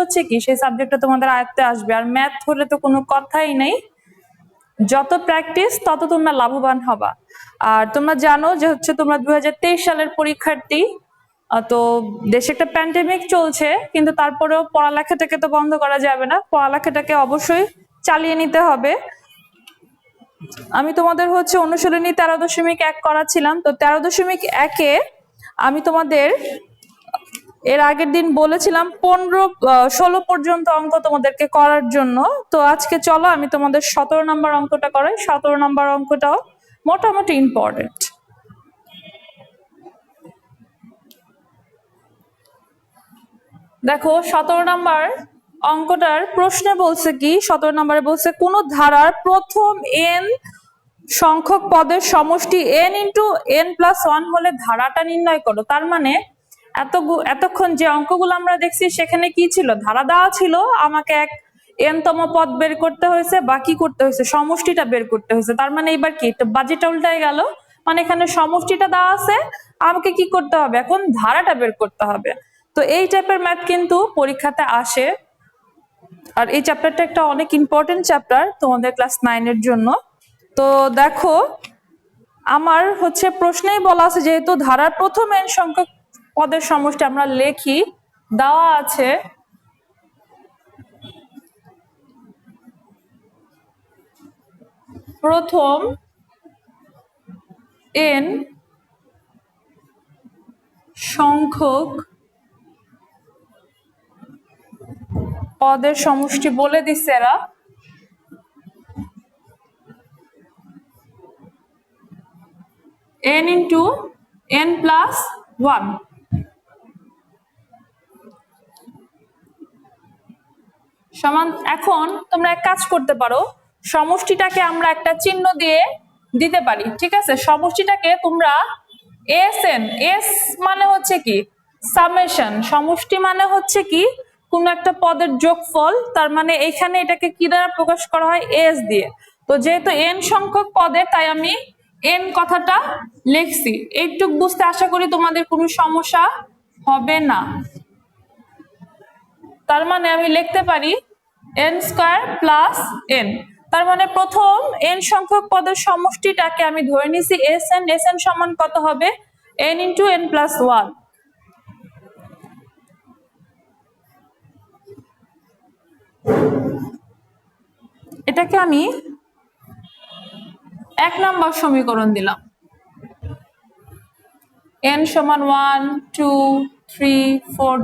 হচ্ছে কি সেই সাবজেক্টটা তোমাদের আয়ত্তে আসবে। আর ম্যাথ হলে তো কোনো কথাই নেই, যত প্র্যাকটিস তত তোমরা লাভবান হবা। আর তোমরা জানো যে হচ্ছে তোমরা 2023 সালের পরীক্ষার্থী, তো দেশে একটা প্যান্ডেমিক চলছে, কিন্তু তারপরেও পড়ালেখাটাকে তো বন্ধ করা যাবে না, পড়ালেখাটাকে অবশ্যই চালিয়ে নিতে হবে। আমি তোমাদের হচ্ছে অনুশীলনী 13.1 করাচ্ছিলাম, তো 13.1-এ আমি তোমাদের এর আগের দিন বলেছিলাম 15-16 পর্যন্ত অঙ্ক তোমাদেরকে করার জন্য। তো আজকে চলো আমি তোমাদের 17 নম্বর অঙ্কটা করাই। 17 নম্বর অঙ্কটাও মোটামুটি ইম্পর্টেন্ট। দেখো 17 নম্বর অঙ্কটার প্রশ্নে বলছে কি, 17 নম্বরে বলছে কোন ধারার প্রথম n সংখ্যক পদের সমষ্টি n+n+1 হলে ধারাটা নির্ণয় করো। তার মানে এতক্ষণ যে অঙ্কগুলো আমরা দেখছি সেখানে কি ছিল, ধারা দেওয়া ছিল, আমাকে এক n-তম পদ বের করতে হয়েছে, বা কি করতে হয়েছে, সমষ্টিটা বের করতে হয়েছে। তার মানে এবার কি বাজিটা উল্টায় গেল, মানে এখানে সমষ্টিটা দেওয়া আছে, আমাকে কি করতে হবে, এখন ধারাটা বের করতে হবে। তো এই টাইপের ম্যাথ কিন্তু পরীক্ষাতে আসে, আর এই চ্যাপ্টারটা একটা অনেক ইম্পর্টেন্ট চ্যাপ্টার তোমাদের ক্লাস 9-এর জন্য। তো দেখো আমার হচ্ছে প্রশ্নেই বলা আছে যেহেতু ধারার প্রথম n সংখ্যক পদের সমষ্টি আমরা লিখি, দেওয়া আছে প্রথম n সংখ্যক পদের সমষ্টি বলে দিচ্ছে এরা, n×n+1। সমান, এখন তোমরা এক কাজ করতে পারো, সমষ্টিটাকে আমরা একটা চিহ্ন দিয়ে দিতে পারি, ঠিক আছে? সমষ্টিটাকে তোমরা এস মানে হচ্ছে কি সামেশন, সমষ্টি মানে হচ্ছে কি কোন একটা পদের যোগফল, তার মানে এখানে এটাকে কি দ্বারা প্রকাশ করা হয়, এস দিয়ে। তো যেহেতু n সংখ্যক পদের, তাই আমি n কথাটা লিখছি। এইটুক বুঝতে আশা করি তোমাদের কোনো সমস্যা হবে না। তার মানে আমি লিখতে পারি n² + n। তার মানে প্রথম n সংখ্যক পদের সমষ্টিটাকে আমি ধরে নিছি sn সমান কত হবে, n×n+1। এটাকে আমি 1 নম্বর সমীকরণ দিলাম, n সমান 1 2 3 4।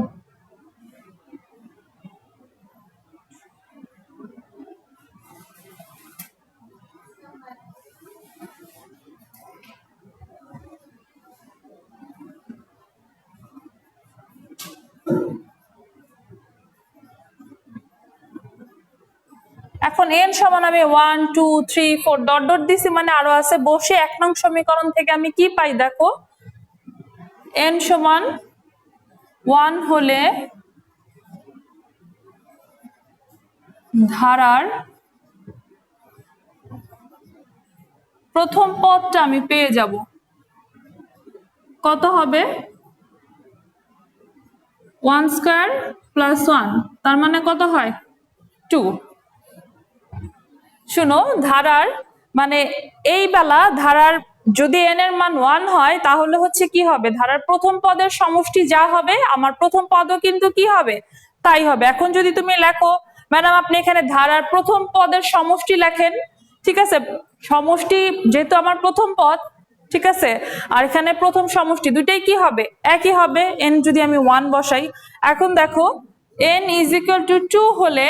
এখন n সমান আমি 1 2 3 4 ডট ডট দিছি, মানে আরো আছে, বসে 1 নং সমীকরণ থেকে আমি কি পাই দেখো, n সমান 1 হলে ধারার প্রথম পদটা আমি পেয়ে যাব, কত হবে, 1² + 1, তার মানে কত হয় 2। শুনো, ধারার মানে এই বেলা ধারার যদি n এর মান 1 হয় তাহলে হচ্ছে কি হবে, ধারার প্রথম পদের সমষ্টি যা হবে আমার প্রথম পদও কিন্তু কি হবে তাই হবে। এখন যদি তুমি লেখো ম্যাডাম আপনি এখানে ধারার প্রথম পদের সমষ্টি লেখেন, ঠিক আছে, সমষ্টি যেহেতু আমার প্রথম পদ, ঠিক আছে, আর এখানে প্রথম সমষ্টি দুইটাই কি হবে, একই হবে, n যদি আমি 1 বসাই। এখন দেখো n = 2 হলে,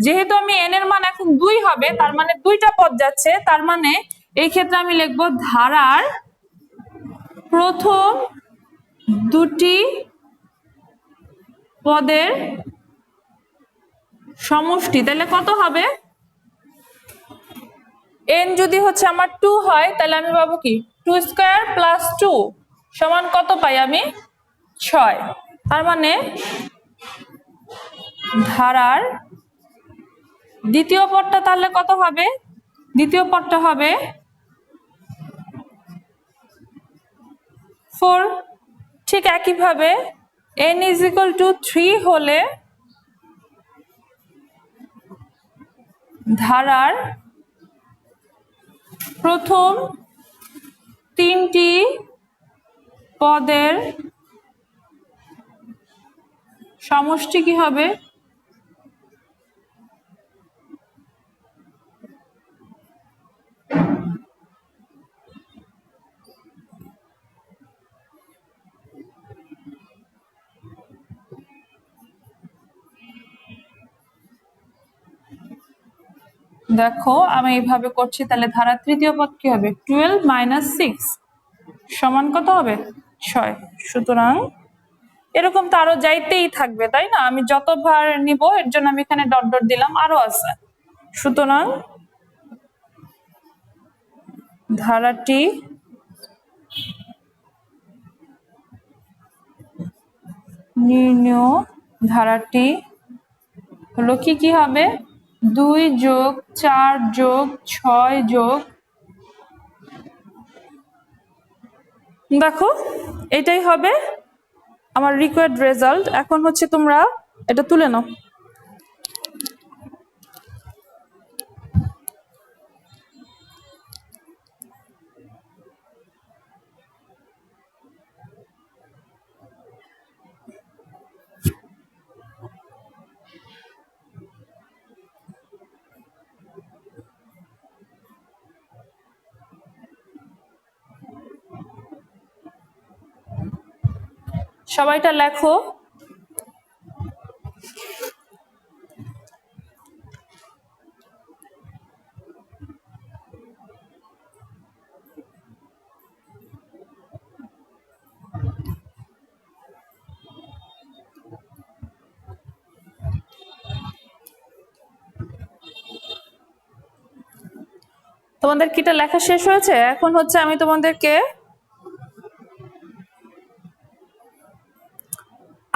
যেহেতু আমি n এর মান এখন 2 হবে, তার মানে দুইটা পদ যাচ্ছে, তার মানে এই ক্ষেত্রে আমি লিখব ধারার প্রথম দুটি পদের সমষ্টি, তাহলে কত হবে, n যদি হচ্ছে আমার 2 হয় তাহলে আমি পাবো কি 2² + 2 সমান কত পাই আমি 6। তার মানে ধারার দ্বিতীয় পদটা তাহলে কত হবে, দ্বিতীয় পদটা হবে 4। ঠিক একইভাবে n = 3 হলে ধারার প্রথম 3টি পদের সমষ্টি কি হবে? দেখো আমি এইভাবে করছি, তাহলে ধারার তৃতীয় পদ কি হবে? 12 - 6 সমান কত হবে? 6। সুতরাং এরকম তো আরো যাইতেই থাকবে, তাই না? আমি যতবার নিব এর জন্য আমি এখানে ডট ডট দিলাম, আরো আছে। সুতরাং ধারাটি নির্ণয় ধারাটি হলো কি হবে? 2 + 4 + 6 দেখো এটাই হবে আমার রিকোয়ার্ড রেজাল্ট। এখন হচ্ছে তোমরা এটা তুলে নাও। সবাইটা লেখো। তোমাদের কিটা লেখা শেষ হয়েছে? এখন হচ্ছে আমি তোমাদেরকে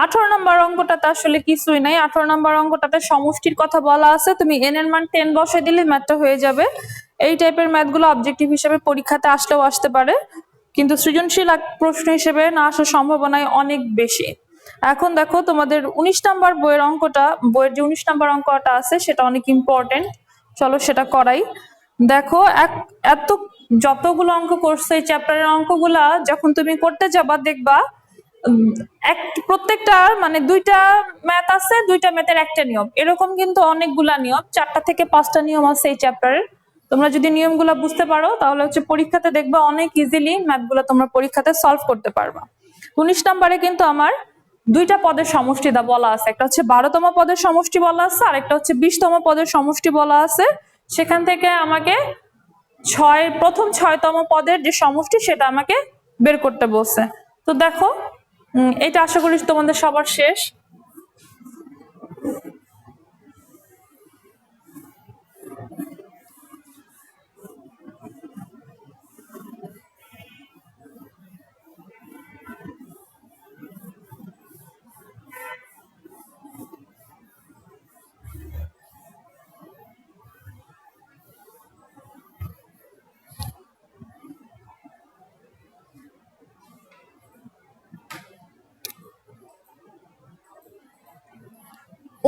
18 নম্বর অঙ্কটাতে আসলে কিছুই নাই। 18 নম্বর অঙ্কটাতে সমষ্টির কথা বলা আছে, তুমি n এর মান 10 বসাই দিলে ম্যাথটা হয়ে যাবে। এই টাইপের ম্যাথগুলো অবজেক্টিভ হিসেবে পরীক্ষাতে আসলেও আসতে পারে, কিন্তু সৃজনশীল প্রশ্ন হিসেবে না আসার সম্ভাবনাই অনেক বেশি। এখন দেখো তোমাদের 19 নম্বর বইয়ের অঙ্কটা, বইয়ের যে 19 নম্বর অঙ্কটা আছে সেটা অনেক ইম্পর্টেন্ট। চলো সেটা করাই। দেখো এত যতগুলো অঙ্ক করছে এই চ্যাপ্টারের অঙ্কগুলা যখন তুমি করতে যাবা দেখবা প্রত্যেকটা মানে 2টা ম্যাথ আছে, 2টা ম্যাথের একটা নিয়ম, এরকম কিন্তু অনেকগুলা নিয়ম, 4টা থেকে 5টা নিয়ম আছে এই চ্যাপ্টারের। তোমরা যদি নিয়মগুলো বুঝতে পারো তাহলে হচ্ছে পরীক্ষাতে দেখবা অনেক ইজিলি ম্যাথগুলো তোমরা পরীক্ষাতে সলভ করতে পারবা। 19 নম্বরে কিন্তু আমার 2টা পদের সমষ্টি বলা আছে, একটা হচ্ছে 12তম পদের সমষ্টি বলা আছে, আর একটা হচ্ছে 20তম পদের সমষ্টি বলা আছে। সেখান থেকে আমাকে প্রথম 6তম পদের যে সমষ্টি সেটা আমাকে বের করতে বলছে। তো দেখো এটা আশা করি তোমাদের সবার শেষ।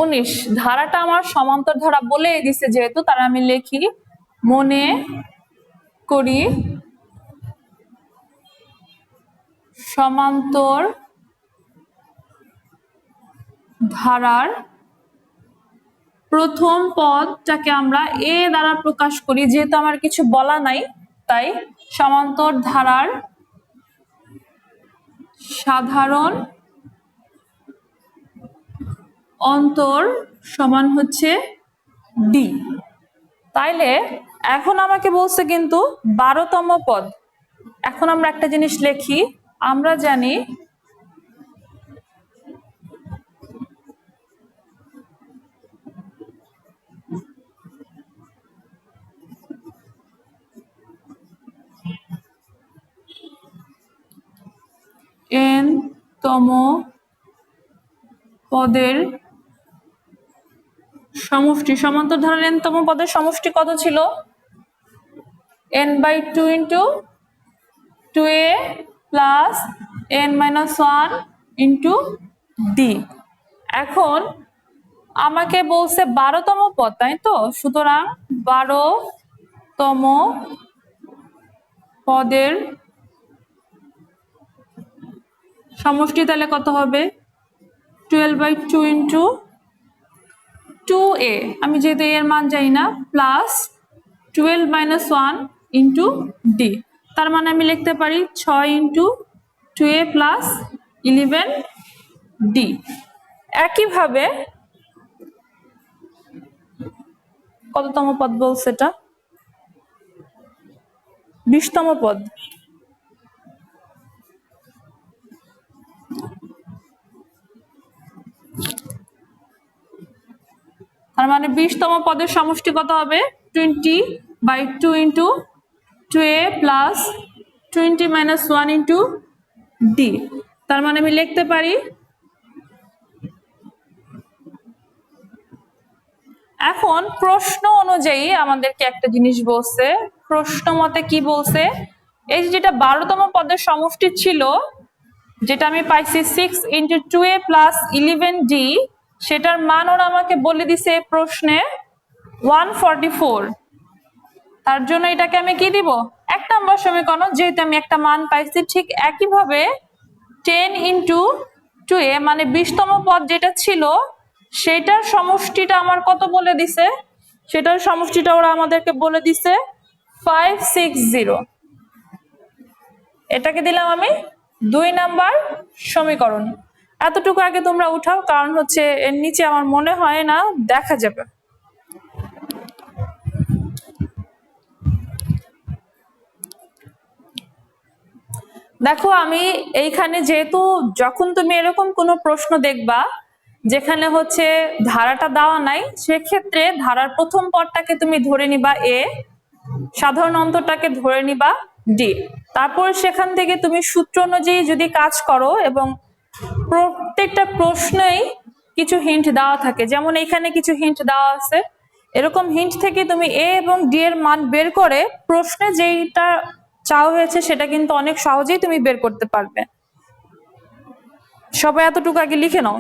উনিশ ধারাটা আমার সমান্তর ধারা বলে দিছে যেহেতু, তারা আমি লিখি মনে করি সমান্তর ধারার প্রথম পদটাকে আমরা এ দ্বারা প্রকাশ করি, যেহেতু আমার কিছু বলা নাই তাই সমান্তর ধারার সাধারণ অন্তর সমান হচ্ছে ডি। তাইলে এখন আমাকে বলছে কিন্তু 12তম পদ। এখন আমরা একটা জিনিস লিখি, আমরা জানি n তম পদের সমষ্টি, সমান্তর ধারার n তম পদের সমষ্টি কত ছিল? n/2 × 2a plus n - 1 × d। এখন আমাকে বলছে 12তম পদ, তাই তো? সুতরাং 12তম পদের সমষ্টি তাহলে কত হবে? 12/2 ইন্টু 2a, আমি যেহেতু এর মান জানি না, প্লাস 12 - 1 ইন্টু d। তার মানে আমি লিখতে পারি 6 ইন্টু 2a প্লাস 11d। একইভাবে কততম পদ বলছে এটা? 20তম পদ। তার মানে 20তম পদের সমষ্টি কত হবে? 20/2 into 2a plus 20 - 1 into d। তার মানে আমি লিখতে পারি, এখন প্রশ্ন অনুযায়ী আমাদেরকে একটা জিনিস বলছে। প্রশ্ন মতে কি বলছে? এই যেটা 12তম পদের সমষ্টি ছিল, যেটা আমি পাইছি 6 ইন্টু 2a প্লাস 11d, সেটার মান ওরা আমাকে বলে দিছে প্রশ্নে 144। তার জন্য এটাকে আমি কি দিব? 1 নম্বর সমীকরণ, যেহেতু আমি একটা মান পাইছি। ঠিক একইভাবে 10 ইন্টু 2a মানে 20তম পদ যেটা ছিল, সেটার সমষ্টিটা আমার কত বলে দিছে? সেটার সমষ্টিটা ওরা আমাদেরকে বলে দিছে 560। এটাকে দিলাম আমি 2 নাম্বার সমীকরণ। এতটুকু আগে তোমরা উঠাও, কারণ হচ্ছে এর নিচে আমার মনে হয় না দেখা যাবে। দেখো, আমি এইখানে যেহেতু যখন তুমি এরকম কোনো প্রশ্ন দেখবা যেখানে হচ্ছে ধারাটা দেওয়া নাই, সেক্ষেত্রে ধারার প্রথম পদটাকে তুমি ধরে নিবা এ, সাধারণ অন্তরটাকে ধরে নিবা ডি। তারপর সেখান থেকে তুমি সূত্র অনুযায়ী যদি কাজ করো, এবং প্রত্যেকটা প্রশ্নেই কিছু হিন্ট দেওয়া থাকে, যেমন এখানে কিছু হিন্ট দেওয়া আছে, এরকম হিন্ট থেকে তুমি এ এবং ডি এর মান বের করে প্রশ্নে যেইটা চাওয়া হয়েছে সেটা কিন্তু অনেক সহজেই তুমি বের করতে পারবে। সবাই এতটুকু আগে লিখে নাও।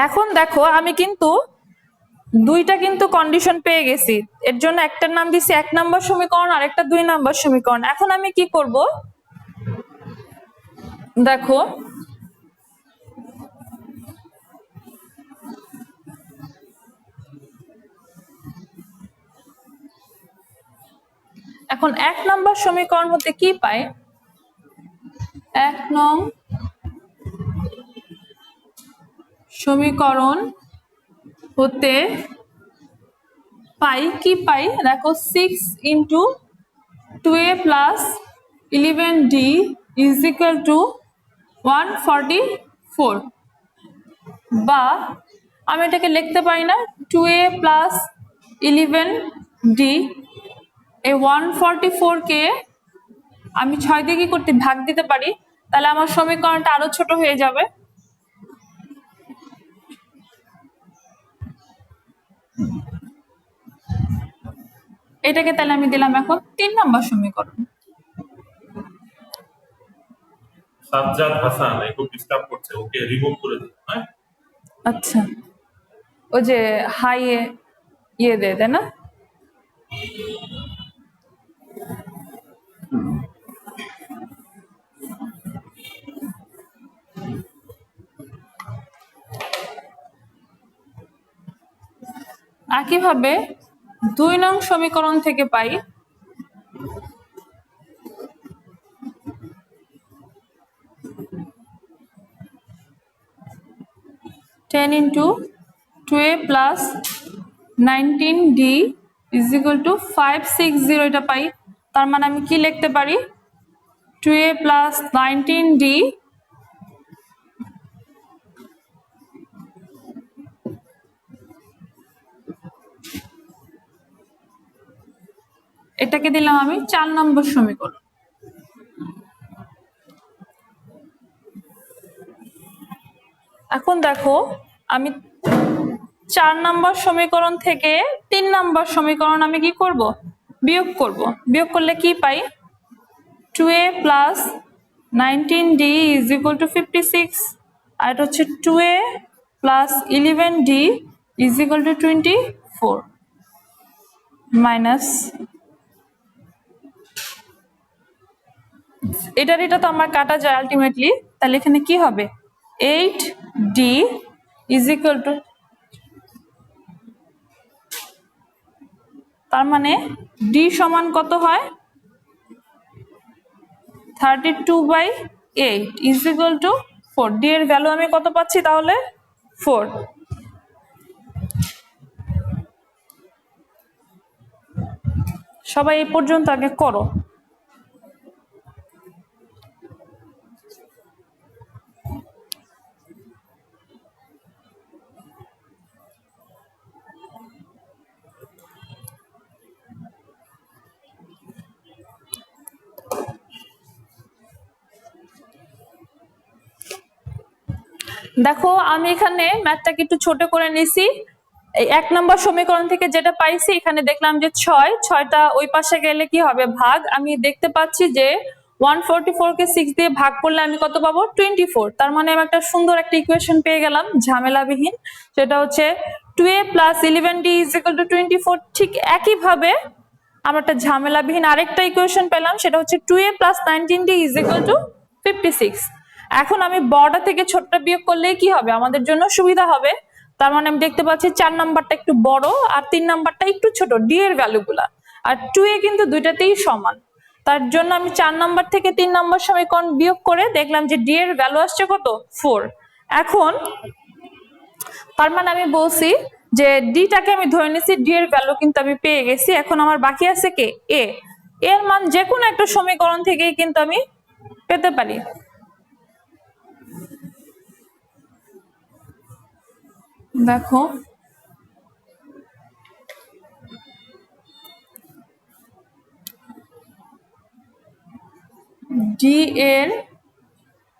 এখন দেখো, আমি কিন্তু দুইটা কিন্তু কন্ডিশন পেয়ে গেছি। এর জন্য একটার নাম দিছি 1 নম্বর সমীকরণ, আর একটা 2 নম্বর সমীকরণ। এখন আমি কি করব? দেখো, এখন 1 নম্বর সমীকরণ হতে কি পাই? 1 নং সমীকরণ হতে পাই কি পাই? দেখো, 6 into 2a plus 11d is equal two 144। বা আমি এটাকে লিখতে পারি না 2a প্লাস 11d, এই 144 কে আমি 6 দিয়ে কি করতে ভাগ দিতে পারি, তাহলে আমার সমীকরণটা আরো ছোট হয়ে যাবে। এটাকে তাহলে আমি দিলাম এখন 3 নম্বর সমীকরণ। সাজ্জাদ হাসান একটু ডিস্টার্ব করছে, ওকে রিমুভ করে দিন। হ্যাঁ, আচ্ছা, ও যে হাই ইয়ে দে তাই না? একইভাবে 2 নং সমীকরণ থেকে পাই 10 into 2a plus 19d is equal two 560। এটা পাই। তার মানে আমি কি লিখতে পারি? 2a প্লাস 19d এটাকে দিলাম আমি 4 নম্বর সমীকরণ। এখন দেখো, আমি 4 নম্বর সমীকরণ থেকে 3 নম্বর সমীকরণ আমি কি করব? বিয়োগ করব। বিয়োগ করলে কি পাই? 2a plus 19d is equal to 56 আর এটা হচ্ছে 2a plus 11d is equal to 24 minus এটা তো আমার কাটা যায় আলটিমেটলি, তাহলে এখানে কি হবে 8d is equal to, তার মানে d সমান কত হয় 32/8 is equal to 4। d এর ভ্যালু আমি কত পাচ্ছি তাহলে 4। সবাই এই পর্যন্ত আগে করো। দেখো আমি এখানে ম্যাথটাকে একটু ছোট করে নিছি। এই 1 নম্বর সমীকরণ থেকে যেটা পাইছি এখানে দেখলাম যে 6টা ওই পাশে গেলে কি হবে ভাগ, আমি দেখতে পাচ্ছি যে 144 কে 6 দিয়ে ভাগ করলে আমি কত পাবো 24। তার মানে আমি একটা সুন্দর একটা ইকুয়েশন পেয়ে গেলাম ঝামেলাবিহীন, সেটা হচ্ছে 2a + 11d = 24। ঠিক একই ভাবে আমরা একটা ঝামেলাবিহীন আরেকটা ইকুয়েশন পেলাম, সেটা হচ্ছে 2a + 19d = 56। এখন আমি বড়টা থেকে ছোটটা বিয়োগ করলে কি হবে আমাদের জন্য সুবিধা হবে। তার মানে আমি দেখতে পাচ্ছি 4 নাম্বারটা একটু বড় আর 3 নাম্বারটা একটু ছোট, ডি এর ভ্যালুগুলা, আর 2a কিন্তু দুইটাতেই সমান। তার জন্য আমি 4 নাম্বার থেকে 3 নাম্বার সমীকরণ বিয়োগ করে দেখলাম যে ডি এর ভ্যালু আসছে কত 4। এখন তার মানে আমি বলছি যে ডিটাকে আমি ধরে নিছি, ডি এর ভ্যালু কিন্তু আমি পেয়ে গেছি। এখন আমার বাকি আছে কে এ, এর মান যে কোনো একটা সমীকরণ থেকেই কিন্তু আমি পেতে পারি। দেখো ডি এর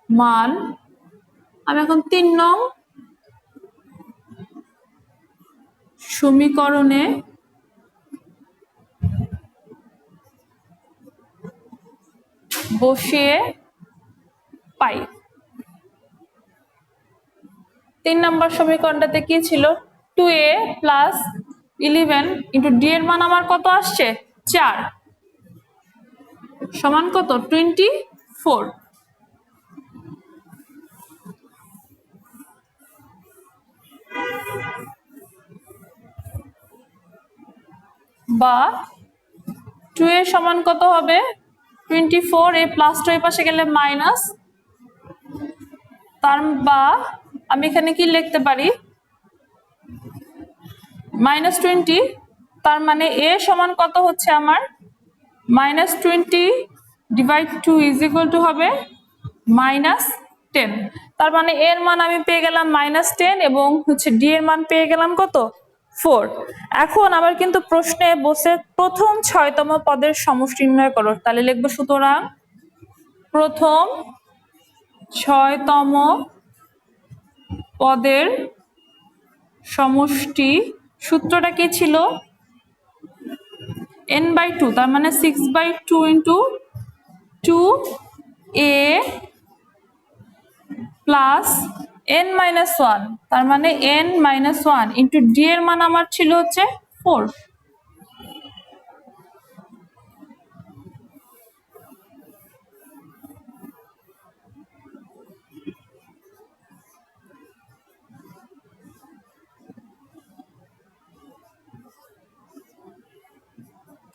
মান আমি এখন 3 নং সমীকরণে বসিয়ে পাই। 3 নম্বর সমীকরণটাতে কি ছিল 2a + 11 ইন্টু ডি এর মান আমার কত আসছে 4 সমান কত 24। বা 2a সমান কত হবে 24, এ প্লাসটা ওই পাশে গেলে মাইনাস, তার বা আমি এখানে কি লিখতে পারি -20। তার মানে a সমান কত হচ্ছে আমার -20/2 = হবে -10। তার মানে এর মান আমি পেয়ে গেলাম -10 এবং হচ্ছে ডি এর মান পেয়ে গেলাম কত 4। এখন আবার কিন্তু প্রশ্নে বসে প্রথম 6তম পদের সমষ্টি নির্ণয় করো, তাহলে লিখবো সুতরাং প্রথম 6তম পদের সমষ্টি, সূত্রটা কি ছিল n/2, তার মানে 6/2 × 2a প্লাস n-1, তার মানে n-1 ইন্টু ডি এর মান আমার ছিল হচ্ছে 4।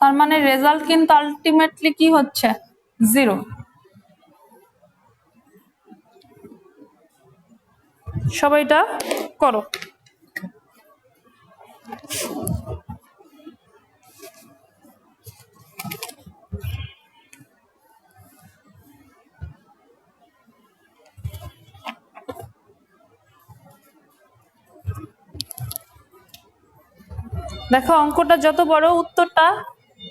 তার মানে রেজাল্ট কিন্তু আলটিমেটলি কি হচ্ছে 0। সবাইটা করো। দেখো অঙ্কটা যত বড় উত্তরটা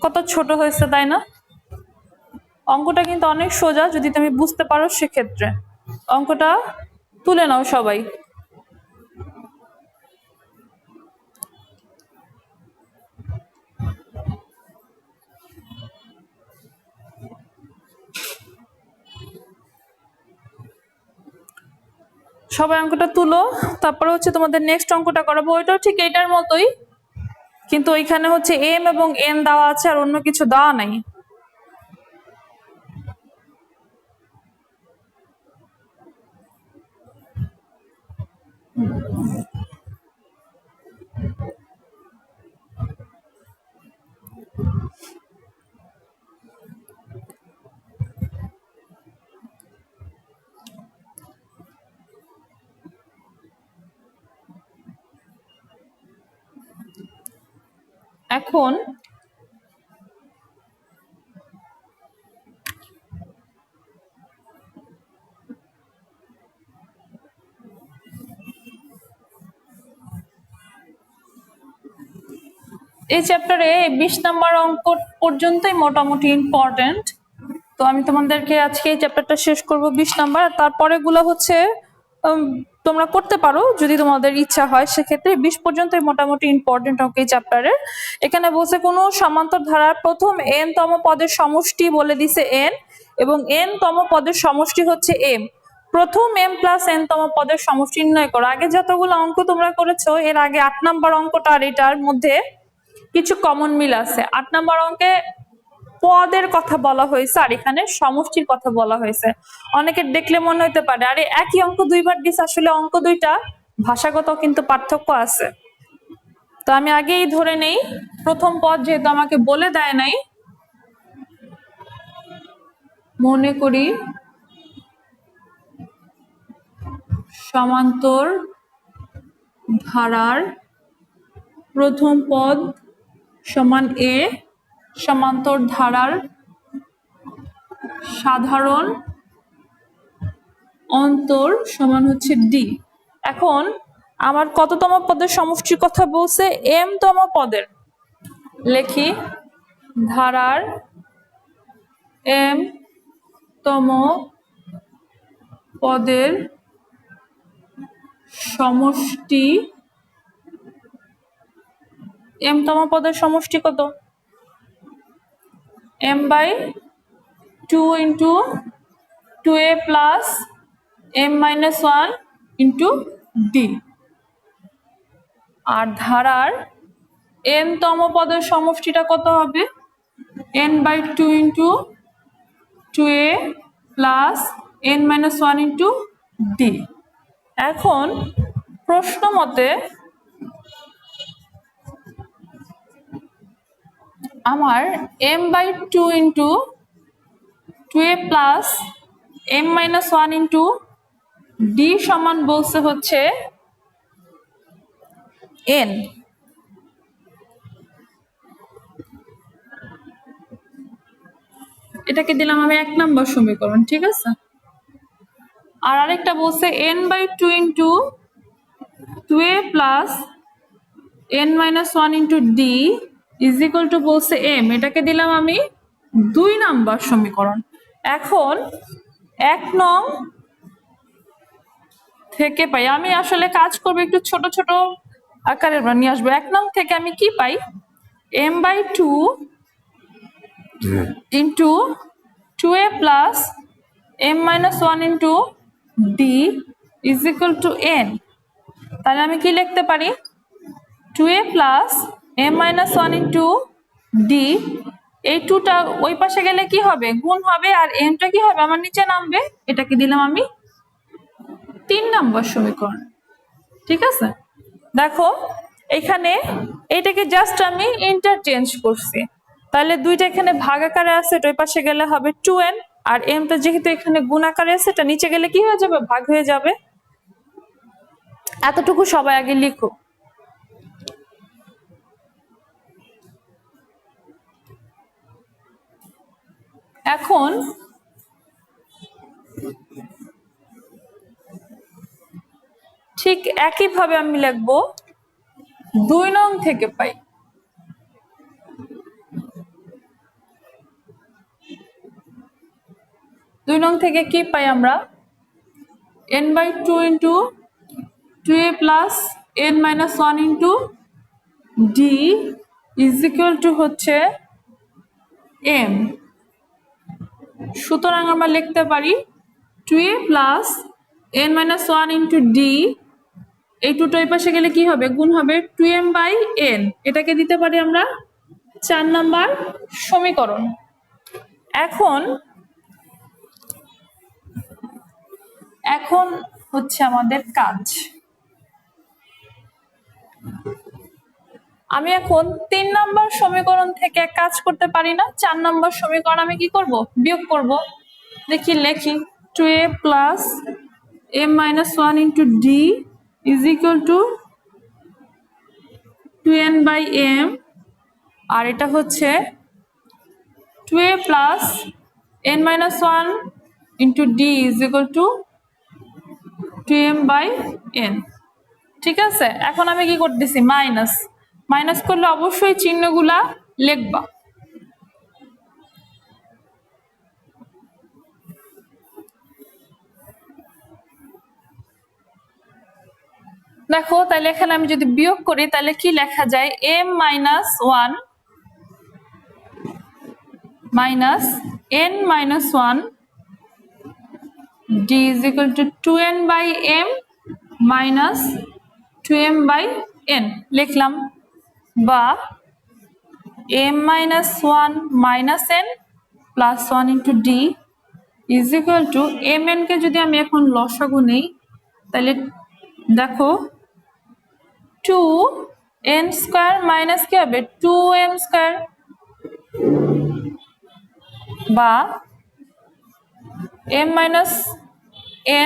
কত ছোট হয়েছে, তাই না? অঙ্কটা কিন্তু অনেক সোজা যদি তুমি বুঝতে পারো, সেক্ষেত্রে অঙ্কটা তুলে নাও সবাই। সবাই অঙ্কটা তুলো, তারপরে হচ্ছে তোমাদের নেক্সট অঙ্কটা করাবো, ওইটাও ঠিক এইটার মতোই, কিন্তু ওইখানে হচ্ছে এম এবং এন দেওয়া আছে আর অন্য কিছু দেওয়া নাই। এখন এই চ্যাপ্টারে 20 নাম্বার অঙ্ক পর্যন্তই মোটামুটি ইম্পর্টেন্ট। তো আমি তোমাদেরকে আজকে এই চ্যাপ্টারটা শেষ করব 20 নাম্বার, তারপরে গুলো হচ্ছে তোমরা করতে পারো যদি তোমাদের ইচ্ছা হয়, সেক্ষেত্রে 20 পর্যন্তই মোটামুটি ইম্পর্টেন্ট অঙ্ক এই চ্যাপ্টারের। এখানে বলছে কোনো সমান্তর ধারার প্রথম n তম পদের সমষ্টি বলে দিছে n, এবং n তম পদের সমষ্টি হচ্ছে m। প্রথম m প্লাস n তম পদের সমষ্টি নির্ণয় করো। আগে যতগুলো অঙ্ক তোমরা করেছো, এর আগে 8 নাম্বার অঙ্কটা আর এটার মধ্যে কিছু কমন মিল আছে। 8 নাম্বার অঙ্কে পদের কথা বলা হয়েছে আর এখানে সমষ্টির কথা বলা হয়েছে। অনেকে দেখলে মনে হতে পারে আরে একই অঙ্ক দুইবার দিস, আসলে অঙ্ক দুইটা ভাষাগত কিন্তু পার্থক্য আছে। তো আমি আগেই ধরে নেই প্রথম পদ যেহেতু আমাকে বলে দেয় নাই, মনে করি সমান্তর ধারার প্রথম পদ সমান এ, সমান্তর ধারার সাধারণ অন্তর সমান হচ্ছে ডি। এখন আমার কততম পদের সমষ্টির কথা বলছে? এম তম পদের। লেখি ধারার এম তম পদের সমষ্টি। এম তম পদের সমষ্টি কত? m by 2 into 2a plus m minus 1 into d. আর ধারার n তম পদের সমষ্টিটা কত হবে? n by 2 into 2a plus n minus 1 into d. এখন প্রশ্ন মতে আমার m by 2 into 2a plus m minus 1 into d সমান বলছে হচ্ছে n। এটাকে দিলাম আমি 1 নম্বর সমীকরণ, ঠিক আছে। আর আরেকটা বলছে n by 2 into 2a plus n minus 1 into D is equal to বলছে m, এটাকে দিলাম আমি 2 নাম্বার সমীকরণ। এখন 1 নং থেকে পাই, আমি আসলে কাজ করবো একটু ছোট ছোট আকারে নিয়ে আসবো। 1 নং থেকে আমি কি পাই? m by 2 into 2a plus m minus 1 into D is equal to n। তাহলে আমি কি লিখতে পারি? 2a plus m minus 1 into D, এই 2টা ওই পাশে গেলে কি হবে? গুণ হবে, আর mটা কি হবে? আমার নিচে নামবে। এটাকে দিলাম আমি 3 নম্বর সমীকরণ, ঠিক আছে। দেখো এখানে এইটাকে জাস্ট আমি ইন্টারচেঞ্জ করছি, তাহলে দুইটা এখানে ভাগ আকারে আছে, ওই পাশে গেলে হবে 2n, আর mটা যেহেতু এখানে গুণ আকারে আছে, এটা নিচে গেলে কি হয়ে যাবে? ভাগ হয়ে যাবে। এতটুকু সবাই আগে লিখো। এখন ঠিক একইভাবে আমি লিখবো 2 নং থেকে পাই। 2 নং থেকে কি পাই আমরা? n by 2 into 2a plus n minus 1 into D is equal to হচ্ছে m। সুতরাং আমরা লিখতে পারি 2a plus n minus one into D, এই টুটো এই পাশে গেলে কি হবে, গুণ হবে 2m/n। এটাকে দিতে পারি আমরা 4 নাম্বার সমীকরণ। এখন হচ্ছে আমাদের কাজ। আমি এখন 3 নাম্বার সমীকরণ থেকে কাজ করতে পারি না, 4 নাম্বার সমীকরণ আমি কি করব, বিয়োগ করব। দেখি লেখি, 2a plus m minus one into D is equal two 2n/m, আর এটা হচ্ছে 2a plus n minus one into D is equal two 2m/n। ঠিক আছে, এখন আমি কি করতেছি, মাইনাস মাইনাস করলে অবশ্যই চিহ্নগুলা লিখবা। দেখো তাহলে এখানে আমি যদি বিয়োগ করি তাহলে কি লেখা যায়, m minus one minus n minus one d is equal to 2n/m minus 2m/n লিখলাম, বা m minus one minus n plus one into D is equal two mn কে যদি আমি এখন লসাগু নেই তাহলে দেখো 2n স্কয়ার মাইনাস কি হবে 2m স্কয়ার, বা m minus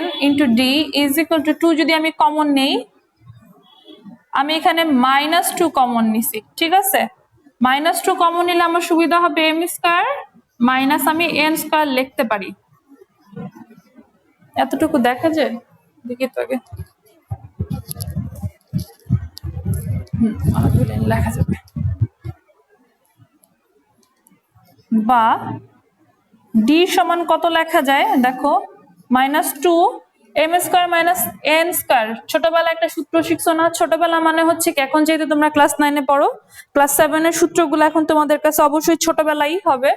n into D is equal two 2 যদি আমি কমন নেই, আমি এখানে -2 কমন নিছি। ঠিক আছে, -2 কমন নিলে আমার সুবিধা হবে m স্কয়ার মাইনাস আমি n স্কয়ার লিখতে পারি। এতটুকু দেখা যায়, দেখি তো আগে, লেখা যাবে, বা ডি সমান কত লেখা যায়, দেখো -2 m square minus n square. ছোটবেলা একটা সূত্র শিখছো না, ছোটবেলা মানে হচ্ছে কি, এখন যেহেতু তোমরা ক্লাস 9 এ পড়ো, ক্লাস 7 এর সূত্রগুলো এখন তোমাদের কাছে অবশ্যই ছোটবেলাই হবে।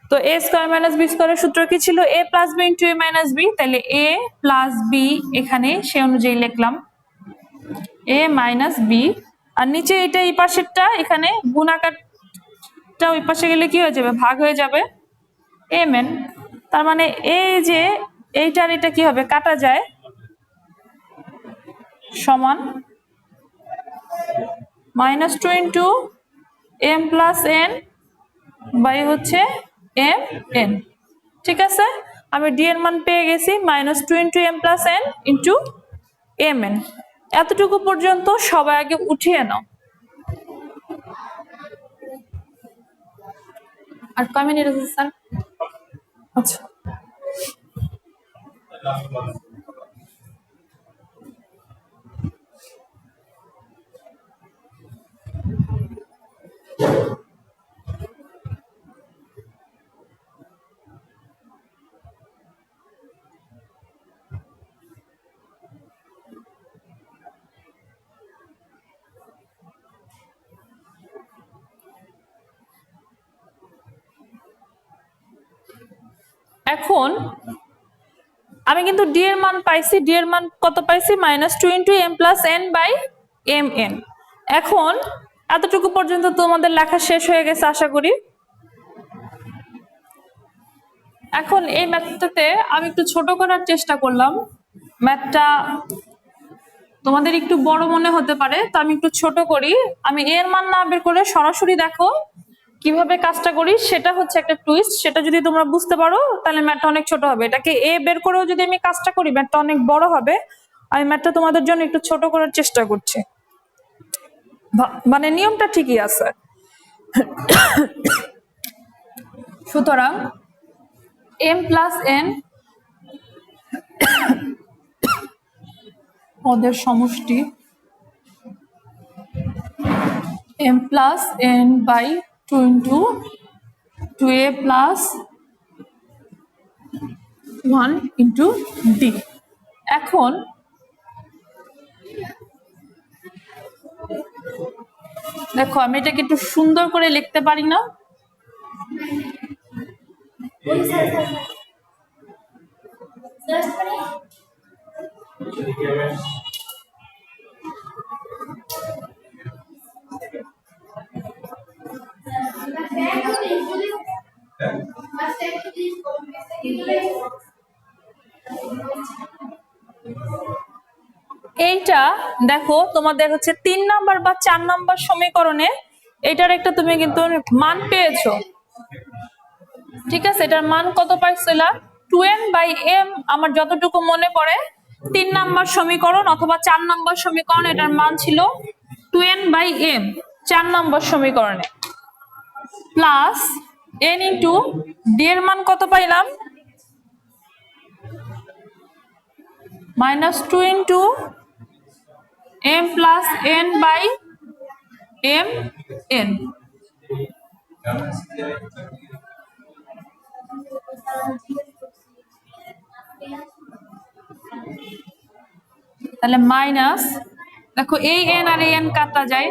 তো a স্কয়ার মাইনাস b স্কয়ারের সূত্র কি ছিল, a plus b into a minus b, তাহলে a প্লাস b এখানে সে অনুযায়ী লিখলাম a মাইনাস b, আর নিচে এটা এই পাশেরটা এখানে গুণ আকারটা ওই পাশে গেলে কি হয়ে যাবে, ভাগ হয়ে যাবে mn। তার মানে এই যে এইটার এটা কি হবে, কাটা যায়, সমান -2 into m plus n by হচ্ছে mn। ঠিক আছে, আমি ডি এর মান পেয়ে গেছি -2 into m plus n into mn। এতটুকু পর্যন্ত সবাই আগে উঠিয়ে নাও। আর কয় মিনিট আছে স্যার? আচ্ছা, এখন আমি কিন্তু ডি এর মান পাইছি, ডি এর মান কত পাইছি, -2 into m plus n by mn। এখন এতটুকু পর্যন্ত তোমাদের লেখা শেষ হয়ে গেছে আশা করি। এখন এই ম্যাথটাতে আমি একটু ছোট করার চেষ্টা করলাম, ম্যাথটা তোমাদের একটু বড় মনে হতে পারে, তো আমি একটু ছোট করি। আমি এর মান না বের করে সরাসরি দেখো কিভাবে কাজটা করি, সেটা হচ্ছে একটা টুইস্ট। সেটা যদি তোমরা বুঝতে পারো তাহলে ম্যাথটা অনেক ছোট হবে। এটাকে এ বের করেও যদি আমি কাজটা করি ম্যাথটা অনেক বড় হবে। আমি ম্যাথটা তোমাদের জন্য একটু ছোট করার চেষ্টা করছি, মানে নিয়মটা ঠিকই আছে। সুতরাং m প্লাস n পদের সমষ্টি m plus n by 2 into 2a plus 1 into d। এখন দেখো আমি এটাকে একটু সুন্দর করে লিখতে পারি না, এইটা দেখো তোমাদের হচ্ছে 3 নাম্বার বা 4 নাম্বার সমীকরণে এটার একটা তুমি কিন্তু মান পেয়েছো, ঠিক আছে? এটার মান কত পাইছিলা? 2n/m। আমার যতটুকু মনে পড়ে 3 নাম্বার সমীকরণ অথবা 4 নাম্বার সমীকরণ, এটার মান ছিল 2n/m 4 নাম্বার সমীকরণে, প্লাস n ইন্টু d এর মান কত পাইলাম? -2 into m plus n/m n। তাহলে মাইনাস, দেখো এই n আর এই n কাটা যায়,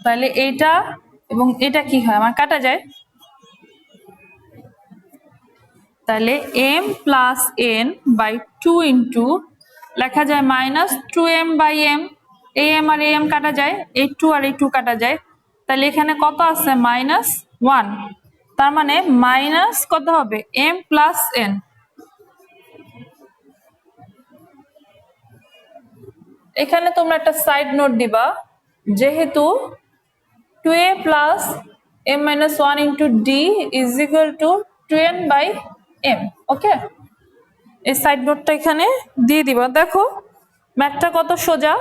তাহলে এইটা এবং এটা কি হয় আমার কাটা যায়, তাহলে m প্লাস n/2 ইন্টু লেখা যায় -2m/m, এই m আর এই m কাটা যায়, এই 2 আর এই 2 কাটা যায়, তাহলে এখানে কত আছে? -1। তার মানে মাইনাস কত হবে? m plus n। এখানে তোমরা একটা সাইড নোট দিবা, যেহেতু 2a plus m-1 into d is equal two 2n/m। ওকে, এই সাইড নোটটা এখানে দিয়ে দিবা। দেখো ম্যাথটা কত সোজা।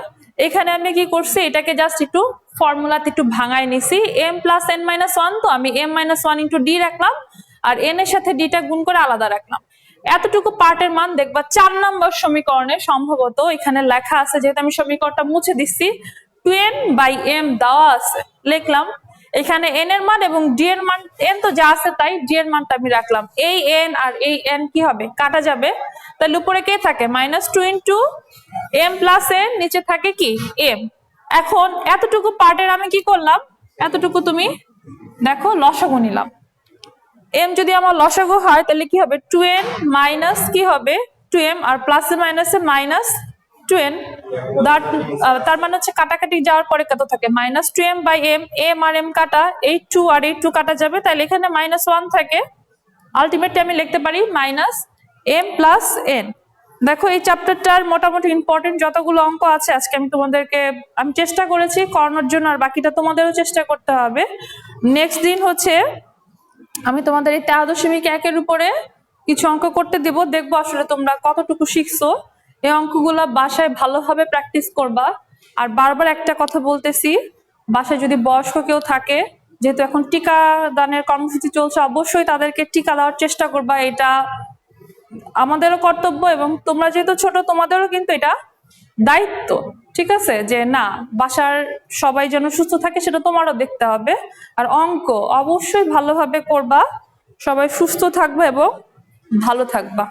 এখানে আমি কি করছি, এটাকে জাস্ট একটু ফর্মুলাতে একটু ভাঙায় নিছি। m প্লাস n-1, তো আমি m-1 ইন্টু d রাখলাম, আর n এর সাথে d টা গুণ করে আলাদা রাখলাম। এতটুকু পার্টের মান দেখবা 4 নম্বর সমীকরণে সম্ভবত এখানে লেখা আছে, যেহেতু আমি সমীকরণটা মুছে দিচ্ছি, 2n/m দেওয়া আছে, লিখলাম। এখানে n এর মান এবং d এর মান, n তো যা আছে তাই, d এর মানটা আমি রাখলাম। এই n আর এই n কি হবে? কাটা যাবে। তাহলে উপরে কে থাকে? -2 ইন্টু m প্লাস n, নিচে থাকে কি? m। এখন এতটুকু পার্টের আমি কি করলাম, এতটুকু তুমি দেখো লসাগু নিলাম। m যদি আমার লসাগু হয় তাহলে কি হবে? 2n মাইনাস কি হবে? 2m, আর প্লাসে মাইনাসে -2n। তার মানে হচ্ছে কাটাকাটি যাওয়ার পরে কত থাকে? -2m/m, m আর m কাটা, এই 2 আর এই 2 কাটা যাবে, তাহলে এখানে -1 থাকে। আলটিমেটলি আমি লিখতে পারি -m প্লাস n। দেখো এই চ্যাপ্টারটার মোটামুটি ইম্পর্টেন্ট যতগুলো অঙ্ক আছে আজকে আমি চেষ্টা করেছি করানোর জন্য, আর বাকিটা তোমাদেরও চেষ্টা করতে হবে। নেক্সট দিন হচ্ছে আমি তোমাদের এই 13.1 উপরে কিছু অঙ্ক করতে দিব, দেখবো আসলে তোমরা কতটুকু শিখছো। এই অঙ্কগুলো বাসায় ভালোভাবে প্র্যাকটিস করবা। আর বারবার একটা কথা বলতেছি, বাসায় যদি বয়স্ক কেউ থাকে, যেহেতু এখন টিকা দানের কর্মসূচি চলছে, অবশ্যই তাদেরকে টিকা দেওয়ার চেষ্টা করবা। এটা আমাদেরও কর্তব্য, এবং তোমরা যেহেতু ছোট তোমাদেরও কিন্তু এটা দায়িত্ব, ঠিক আছে? যে না, বাসার সবাই যেন সুস্থ থাকে সেটা তোমারও দেখতে হবে। আর অঙ্ক অবশ্যই ভালোভাবে করবা, সবাই সুস্থ থাকবে এবং ভালো থাকবা।